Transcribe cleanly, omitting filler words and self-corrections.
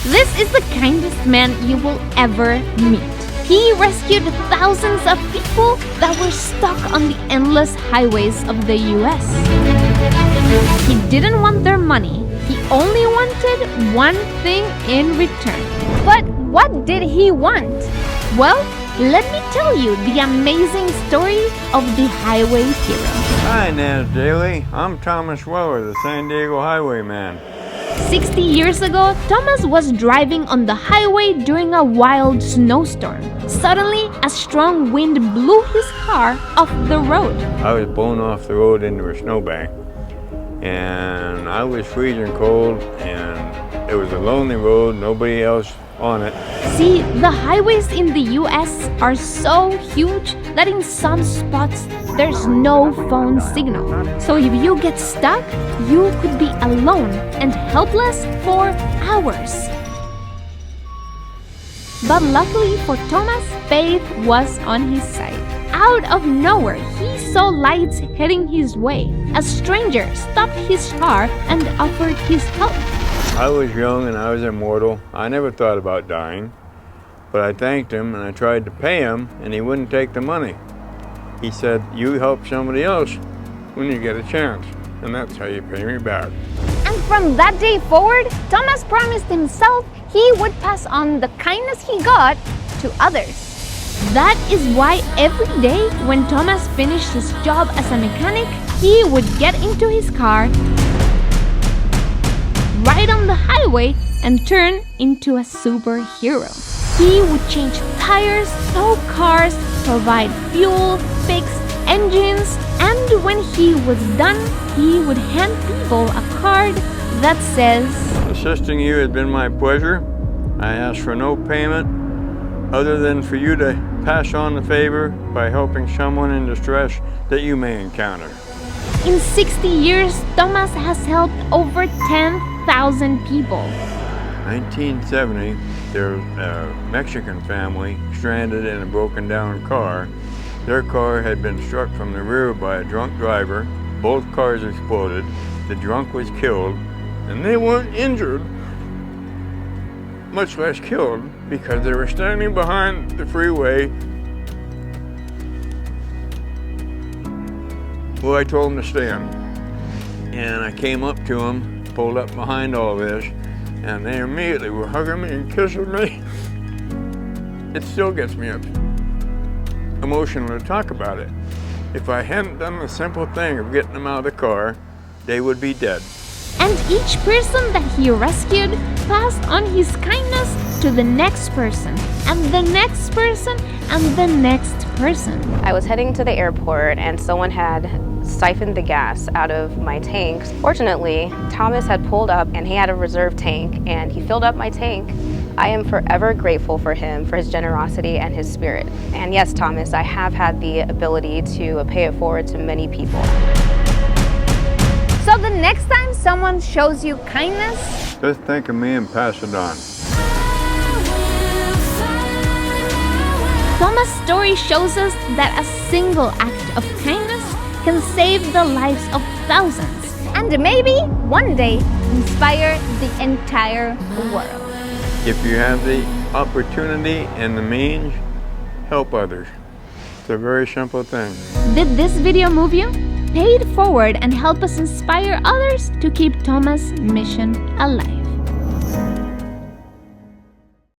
This is the kindest man you will ever meet. He rescued thousands of people that were stuck on the endless highways of the US. He didn't want their money. He only wanted one thing in return. But what did he want? Well, let me tell you the amazing story of the highway hero. Hi, Naz Daly. I'm Thomas Weller, the San Diego Highwayman. 60 years ago, Thomas was driving on the highway during a wild snowstorm. Suddenly, a strong wind blew his car off the road. I was blown off the road into a snowbank, and I was freezing cold, and it was a lonely road, nobody else on it. See, the highways in the US are so huge that in some spots there's no phone signal. So if you get stuck, you could be alone and helpless for hours. But luckily for Thomas, faith was on his side. Out of nowhere, he saw lights heading his way. A stranger stopped his car and offered his help. I was young and I was immortal. I never thought about dying, but I thanked him and I tried to pay him and he wouldn't take the money. He said, "You help somebody else when you get a chance, and that's how you pay me back." And from that day forward, Thomas promised himself he would pass on the kindness he got to others. That is why every day when Thomas finished his job as a mechanic, he would get into his car, ride on the highway, and turn into a superhero. He would change tires, tow cars, provide fuel, fix engines, and when he was done, he would hand people a card that says, "Assisting you has been my pleasure. I ask for no payment other than for you to pass on the favor by helping someone in distress that you may encounter." In 60 years, Thomas has helped over 10,000 people. 1970, there was a Mexican family stranded in a broken down car. Their car had been struck from the rear by a drunk driver. Both cars exploded. The drunk was killed, and they weren't injured, much less killed, because they were standing behind the freeway. Well, I told them to stand, and I came up to them, pulled up behind all this, and they immediately were hugging me and kissing me. It still gets me emotional to talk about it. If I hadn't done the simple thing of getting them out of the car, they would be dead. And each person that he rescued passed on his kindness to the next person, and the next person, and the next person. I was heading to the airport and someone had siphoned the gas out of my tanks. Fortunately, Thomas had pulled up and he had a reserve tank and he filled up my tank. I am forever grateful for him, for his generosity and his spirit. And yes, Thomas, I have had the ability to pay it forward to many people. So the next time someone shows you kindness, Just think of me and pass it on. Thomas' story shows us that a single act of kindness can save the lives of thousands, and maybe one day inspire the entire world. If you have the opportunity and the means, help others. It's a very simple thing. Did this video move you? Pay it forward and help us inspire others to keep Thomas' mission alive.